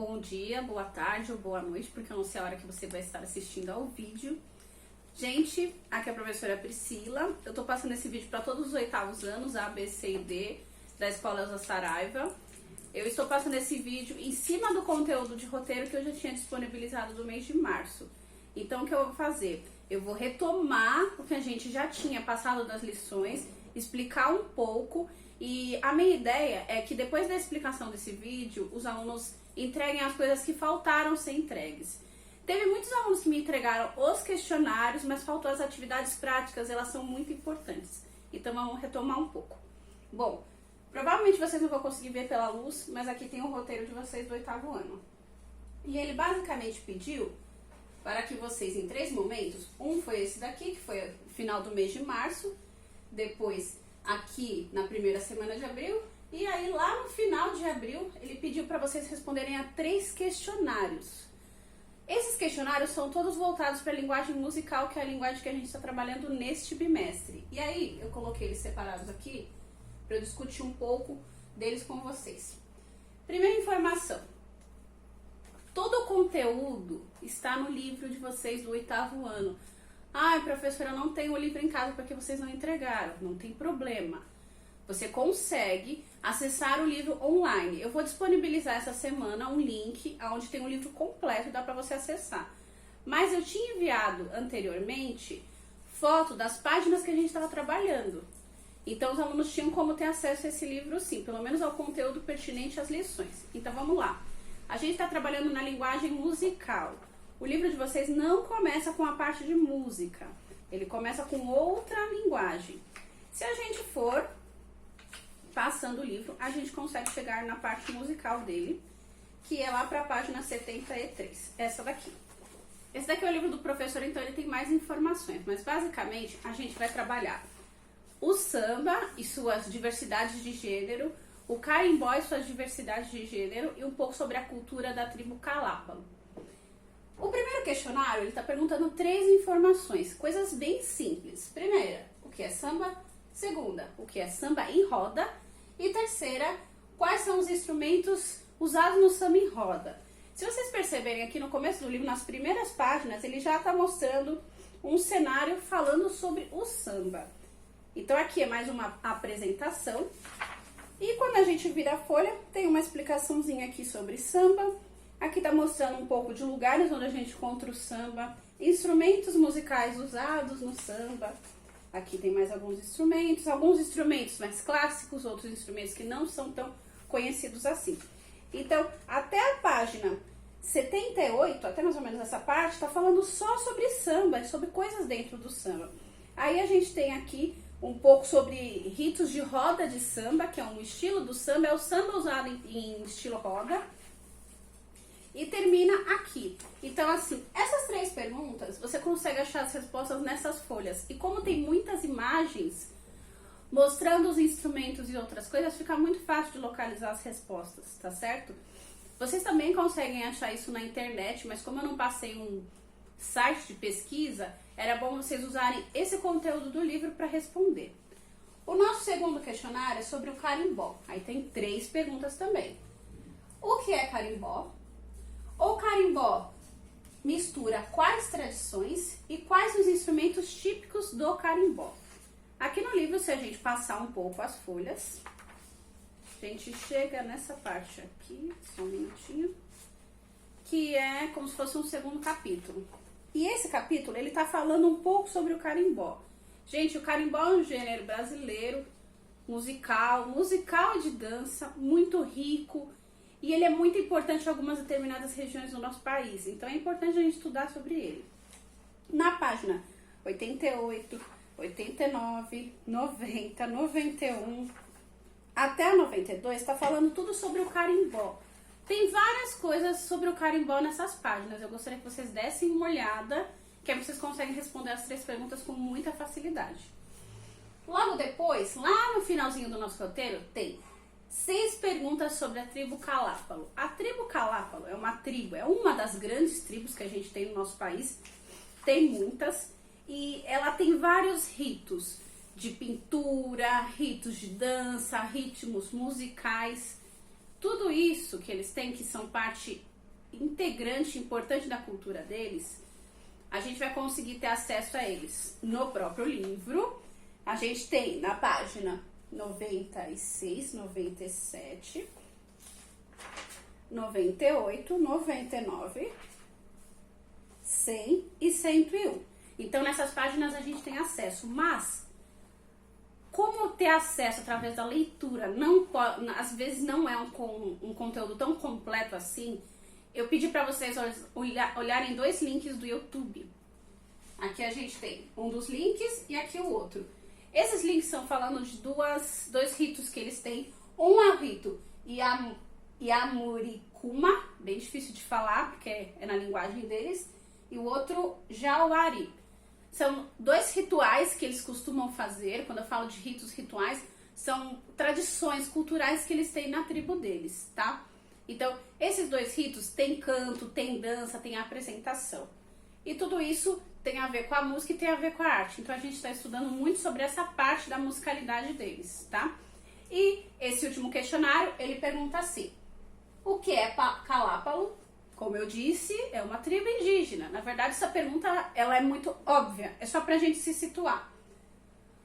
bom dia, boa tarde ou boa noite, porque eu não sei a hora que você vai estar assistindo ao vídeo. Gente, aqui é a professora Priscila. Eu tô passando esse vídeo para todos os 8º anos, A, B, C e D, da Escola Elza Saraiva. Eu estou passando esse vídeo em cima do conteúdo de roteiro que eu já tinha disponibilizado do mês de março. Então, o que eu vou fazer? Eu vou retomar o que a gente já tinha passado das lições, explicar um pouco, e a minha ideia é que depois da explicação desse vídeo, os alunos entreguem as coisas que faltaram ser entregues. Teve muitos alunos que me entregaram os questionários, mas faltou as atividades práticas, elas são muito importantes. Então, vamos retomar um pouco. Bom, provavelmente vocês não vão conseguir ver pela luz, mas aqui tem o roteiro de vocês do 8º ano. E ele basicamente pediu para que vocês, em 3 momentos, um foi esse daqui, que foi o final do mês de março, depois aqui na primeira semana de abril, e aí lá no final de abril ele pediu para vocês responderem a 3 questionários. Esses questionários são todos voltados para a linguagem musical, que é a linguagem que a gente está trabalhando neste bimestre. E aí eu coloquei eles separados aqui para eu discutir um pouco deles com vocês. Primeira informação: todo o conteúdo está no livro de vocês do 8º ano. Ai, professora, eu não tenho o livro em casa porque vocês não entregaram. Não tem problema. Você consegue acessar o livro online. Eu vou disponibilizar essa semana um link onde tem um livro completo, dá para você acessar. Mas eu tinha enviado anteriormente foto das páginas que a gente estava trabalhando. Então os alunos tinham como ter acesso a esse livro sim, pelo menos ao conteúdo pertinente às lições. Então vamos lá. A gente está trabalhando na linguagem musical. O livro de vocês não começa com a parte de música. Ele começa com outra linguagem. Se a gente for passando o livro, a gente consegue chegar na parte musical dele, que é lá para a página 73. Essa daqui. Esse daqui é o livro do professor, então ele tem mais informações. Mas basicamente a gente vai trabalhar o samba e suas diversidades de gênero, o carimbó e suas diversidades de gênero e um pouco sobre a cultura da tribo Calápalo. O primeiro questionário, ele está perguntando 3 informações, coisas bem simples. Primeira, o que é samba? Segunda, o que é samba em roda? E terceira, quais são os instrumentos usados no samba em roda? Se vocês perceberem aqui no começo do livro, nas primeiras páginas, ele já está mostrando um cenário falando sobre o samba. Então aqui é mais uma apresentação. E quando a gente vira a folha, tem uma explicaçãozinha aqui sobre samba. Aqui está mostrando um pouco de lugares onde a gente encontra o samba, instrumentos musicais usados no samba. Aqui tem mais alguns instrumentos mais clássicos, outros instrumentos que não são tão conhecidos assim. Então, até a página 78, até mais ou menos essa parte, está falando só sobre samba, sobre coisas dentro do samba. Aí a gente tem aqui um pouco sobre ritos de roda de samba, que é um estilo do samba, é o samba usado em estilo roda. E termina aqui. Então, assim, essas 3 perguntas, você consegue achar as respostas nessas folhas. E como tem muitas imagens mostrando os instrumentos e outras coisas, fica muito fácil de localizar as respostas, tá certo? Vocês também conseguem achar isso na internet, mas como eu não passei um site de pesquisa, era bom vocês usarem esse conteúdo do livro para responder. O nosso segundo questionário é sobre o carimbó. Aí tem 3 perguntas também. O que é carimbó? O carimbó mistura quais tradições e quais os instrumentos típicos do carimbó? Aqui no livro, se a gente passar um pouco as folhas, a gente chega nessa parte aqui, só um minutinho, que é como se fosse um segundo capítulo. E esse capítulo, ele tá falando um pouco sobre o carimbó. Gente, o carimbó é um gênero brasileiro, musical de dança, muito rico. E ele é muito importante em algumas determinadas regiões do nosso país. Então é importante a gente estudar sobre ele. Na página 88, 89, 90, 91 até a 92 está falando tudo sobre o carimbó. Tem várias coisas sobre o carimbó nessas páginas. Eu gostaria que vocês dessem uma olhada, que aí vocês conseguem responder as 3 perguntas com muita facilidade. Logo depois, lá no finalzinho do nosso roteiro, tem 6 perguntas sobre a tribo Calápalo. A tribo Calápalo é uma das grandes tribos que a gente tem no nosso país. Tem muitas. E ela tem vários ritos de pintura, ritos de dança, ritmos musicais. Tudo isso que eles têm, que são parte integrante importante da cultura deles, a gente vai conseguir ter acesso a eles no próprio livro. A gente tem na página 96, 97, 98, 99, 100 e 101. Então, nessas páginas a gente tem acesso, mas como ter acesso através da leitura não pode, às vezes não é um conteúdo tão completo assim, eu pedi para vocês olharem dois links do YouTube. Aqui a gente tem um dos links e aqui o outro. Esses links estão falando de dois ritos que eles têm. Um é o rito Yamurikuma, bem difícil de falar porque é na linguagem deles, e o outro Jauari. São dois rituais que eles costumam fazer. Quando eu falo de ritos, rituais, são tradições culturais que eles têm na tribo deles, tá? Então, esses dois ritos têm canto, tem dança, tem apresentação. E tudo isso tem a ver com a música e tem a ver com a arte. Então, a gente está estudando muito sobre essa parte da musicalidade deles, tá? E esse último questionário, ele pergunta assim: o que é Calápalo? Como eu disse, é uma tribo indígena. Na verdade, essa pergunta ela é muito óbvia. É só pra gente se situar.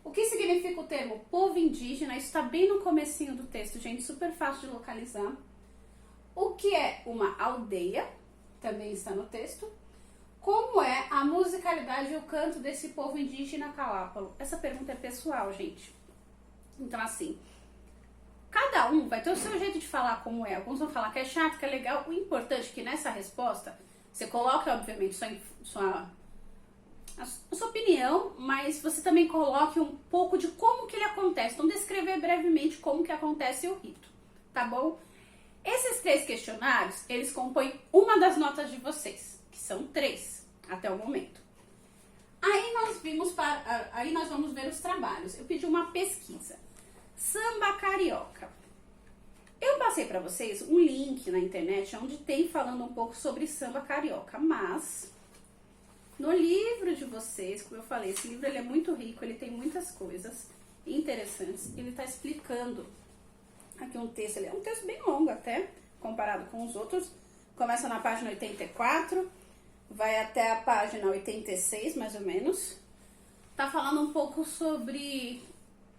O que significa o termo povo indígena? Isso está bem no comecinho do texto, gente. Super fácil de localizar. O que é uma aldeia? Também está no texto. Como é a musicalidade e o canto desse povo indígena Calápalo? Essa pergunta é pessoal, gente. Então, assim, cada um vai ter o seu jeito de falar como é. Alguns vão falar que é chato, que é legal. O importante é que nessa resposta você coloque, obviamente, sua opinião, mas você também coloque um pouco de como que ele acontece. Então, descrever brevemente como que acontece o rito, tá bom? Esses 3 questionários, eles compõem uma das notas de vocês, que são 3 até o momento. Aí nós vamos ver os trabalhos. Eu pedi uma pesquisa. Samba carioca. Eu passei para vocês um link na internet onde tem falando um pouco sobre samba carioca, mas no livro de vocês, como eu falei, esse livro ele é muito rico, ele tem muitas coisas interessantes. Ele está explicando aqui um texto, ele é um texto bem longo até, comparado com os outros. Começa na página 84, vai até a página 86, mais ou menos. Tá falando um pouco sobre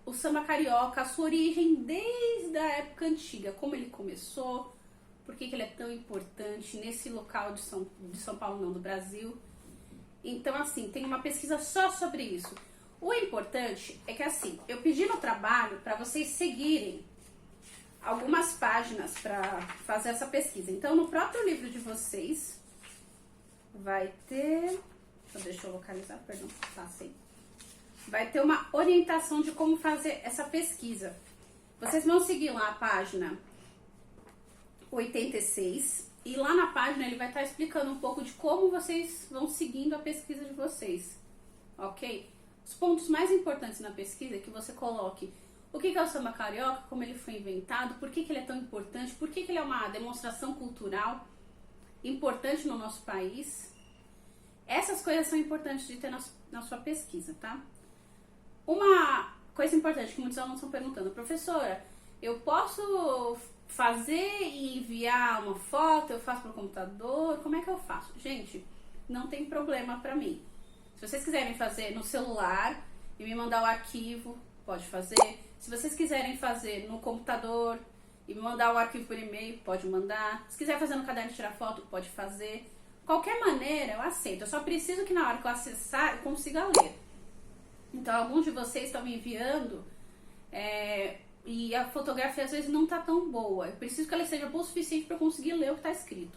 o samba carioca, a sua origem desde a época antiga, como ele começou, por que ele é tão importante nesse local de São Paulo, não, do Brasil. Então, assim, tem uma pesquisa só sobre isso. O importante é que, assim, eu pedi no trabalho para vocês seguirem algumas páginas para fazer essa pesquisa. Então, no próprio livro de vocês, vai ter... Deixa eu localizar, perdão, passei. Vai ter uma orientação de como fazer essa pesquisa. Vocês vão seguir lá a página 86 e lá na página ele vai estar explicando um pouco de como vocês vão seguindo a pesquisa de vocês, ok? Os pontos mais importantes na pesquisa é que você coloque o que é o samba carioca, como ele foi inventado, por que ele é tão importante, por que ele é uma demonstração cultural importante no nosso país. Essas coisas são importantes de ter na sua pesquisa, tá? Uma coisa importante que muitos alunos estão perguntando: professora, eu posso fazer e enviar uma foto, eu faço pelo computador, como é que eu faço? Gente, não tem problema pra mim. Se vocês quiserem fazer no celular e me mandar o arquivo, pode fazer. Se vocês quiserem fazer no computador e me mandar o arquivo por e-mail, pode mandar. Se quiser fazer no caderno e tirar foto, pode fazer. Qualquer maneira, eu aceito. Eu só preciso que na hora que eu acessar, eu consiga ler. Então, alguns de vocês estão me enviando e a fotografia às vezes não está tão boa. Eu preciso que ela seja boa o suficiente para eu conseguir ler o que está escrito.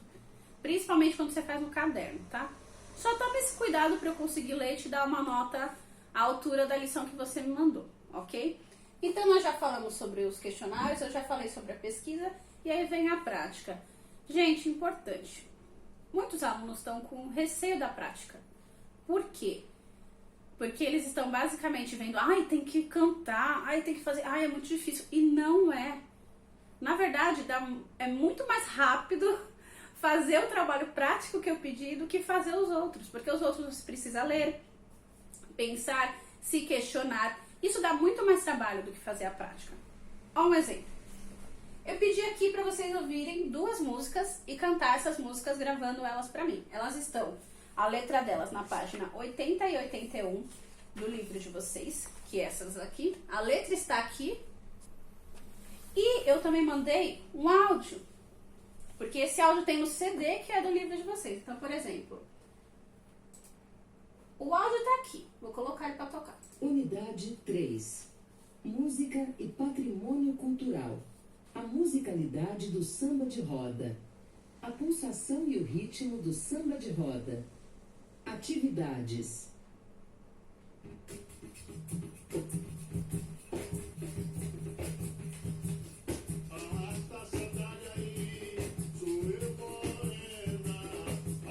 Principalmente quando você faz no caderno, tá? Só tome esse cuidado para eu conseguir ler e te dar uma nota à altura da lição que você me mandou, ok? Então, nós já falamos sobre os questionários, eu já falei sobre a pesquisa e aí vem a prática. Gente, importante. Muitos alunos estão com receio da prática. Por quê? Porque eles estão basicamente vendo, tem que cantar, tem que fazer, é muito difícil. E não é. Na verdade, é muito mais rápido fazer o trabalho prático que eu pedi do que fazer os outros. Porque os outros você precisa ler, pensar, se questionar. Isso dá muito mais trabalho do que fazer a prática. Ó, um exemplo. Eu pedi aqui para vocês ouvirem 2 músicas e cantar essas músicas gravando elas pra mim. Elas estão, a letra delas na página 80 e 81 do livro de vocês, que é essas aqui. A letra está aqui. E eu também mandei um áudio, porque esse áudio tem no CD que é do livro de vocês. Então, por exemplo, o áudio tá aqui. Vou colocar ele pra tocar. Unidade 3. Música e patrimônio cultural. A musicalidade do samba de roda. A pulsação e o ritmo do samba de roda. Atividades. Arrasta a sandália aí, sou eu morena.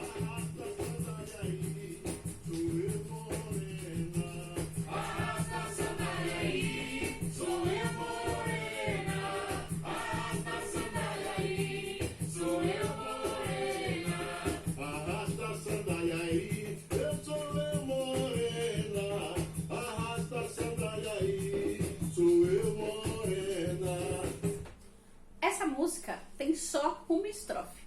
Arrasta a sandália aí, sou eu morena. Arrasta a sandália aí, sou eu morena. Arrasta a sandália aí, sou eu morena. Arrasta a sandália aí, eu sou eu morena. Arrasta a sandália aí, sou eu morena. Essa música tem só uma estrofe,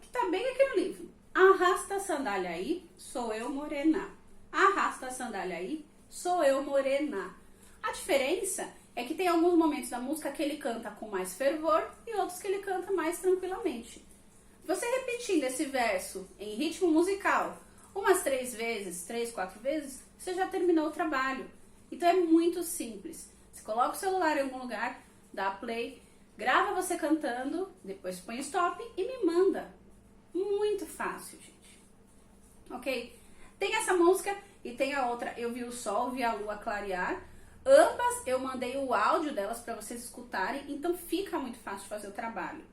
que tá bem aqui no livro. Arrasta a sandália aí, sou eu morena. Arrasta a sandália aí, sou eu morena. A diferença é que tem alguns momentos da música que ele canta com mais fervor e outros que ele canta mais tranquilamente. Você repetindo esse verso em ritmo musical umas 3 vezes, 3, 4 vezes, você já terminou o trabalho. Então é muito simples. Você coloca o celular em algum lugar, dá play, grava você cantando, depois põe stop e me manda. Muito fácil, gente. Ok? Tem essa música e tem a outra, Eu Vi o Sol, Vi a Lua Clarear. Ambas eu mandei o áudio delas para vocês escutarem, então fica muito fácil fazer o trabalho,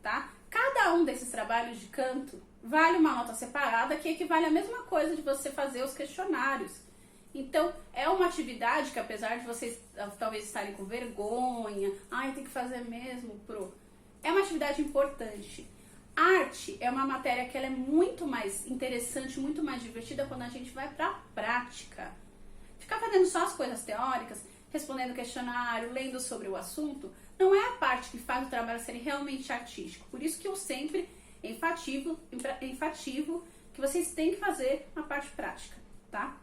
tá? Cada um desses trabalhos de canto vale uma nota separada, que equivale à mesma coisa de você fazer os questionários. Então, é uma atividade que, apesar de vocês talvez estarem com vergonha, tem que fazer mesmo, é uma atividade importante. Arte é uma matéria que ela é muito mais interessante, muito mais divertida quando a gente vai pra prática. Ficar fazendo só as coisas teóricas, respondendo questionário, lendo sobre o assunto, não é a parte que faz o trabalho ser realmente artístico. Por isso que eu sempre enfativo que vocês têm que fazer a parte prática, tá?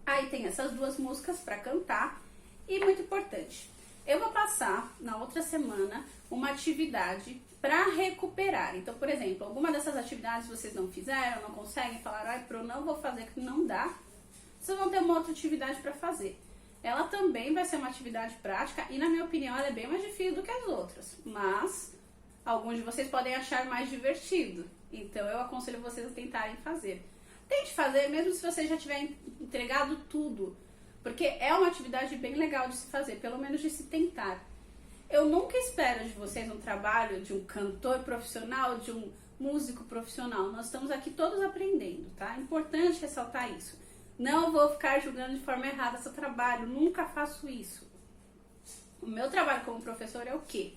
Aí tem essas 2 músicas para cantar e muito importante. Eu vou passar na outra semana uma atividade para recuperar. Então, por exemplo, alguma dessas atividades vocês não fizeram, não conseguem, falaram, não vou fazer, que não dá. Vocês vão ter uma outra atividade para fazer. Ela também vai ser uma atividade prática e, na minha opinião, ela é bem mais difícil do que as outras. Mas alguns de vocês podem achar mais divertido. Então, eu aconselho vocês a tentarem fazer. Tente fazer, mesmo se você já tiver entregado tudo. Porque é uma atividade bem legal de se fazer, pelo menos de se tentar. Eu nunca espero de vocês um trabalho de um cantor profissional, de um músico profissional. Nós estamos aqui todos aprendendo, tá? É importante ressaltar isso. Não vou ficar julgando de forma errada seu trabalho, nunca faço isso. O meu trabalho como professor é o quê?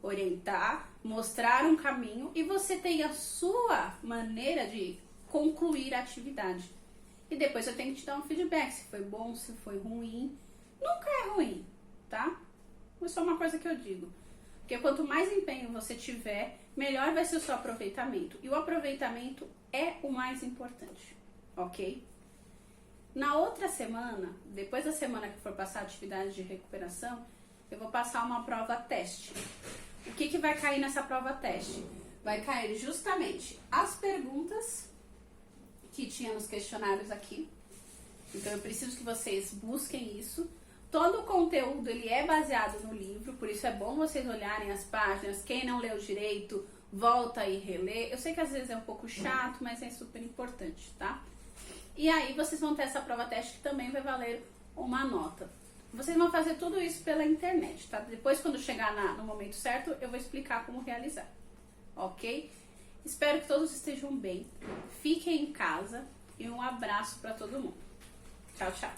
Orientar, mostrar um caminho e você tem a sua maneira de concluir a atividade. E depois eu tenho que te dar um feedback, se foi bom, se foi ruim. Nunca é ruim, tá? É só uma coisa que eu digo. Porque quanto mais empenho você tiver, melhor vai ser o seu aproveitamento. E o aproveitamento é o mais importante, ok? Na outra semana, depois da semana que for passar a atividade de recuperação, eu vou passar uma prova teste. O que vai cair nessa prova teste? Vai cair justamente as perguntas que tinha nos questionários aqui. Então eu preciso que vocês busquem isso. Todo o conteúdo ele é baseado no livro, por isso é bom vocês olharem as páginas. Quem não leu direito, volta e relê. Eu sei que às vezes é um pouco chato, mas é super importante, tá? E aí vocês vão ter essa prova teste que também vai valer uma nota. Vocês vão fazer tudo isso pela internet, tá? Depois, quando chegar no momento certo, eu vou explicar como realizar, ok? Espero que todos estejam bem, fiquem em casa e um abraço para todo mundo. Tchau, tchau!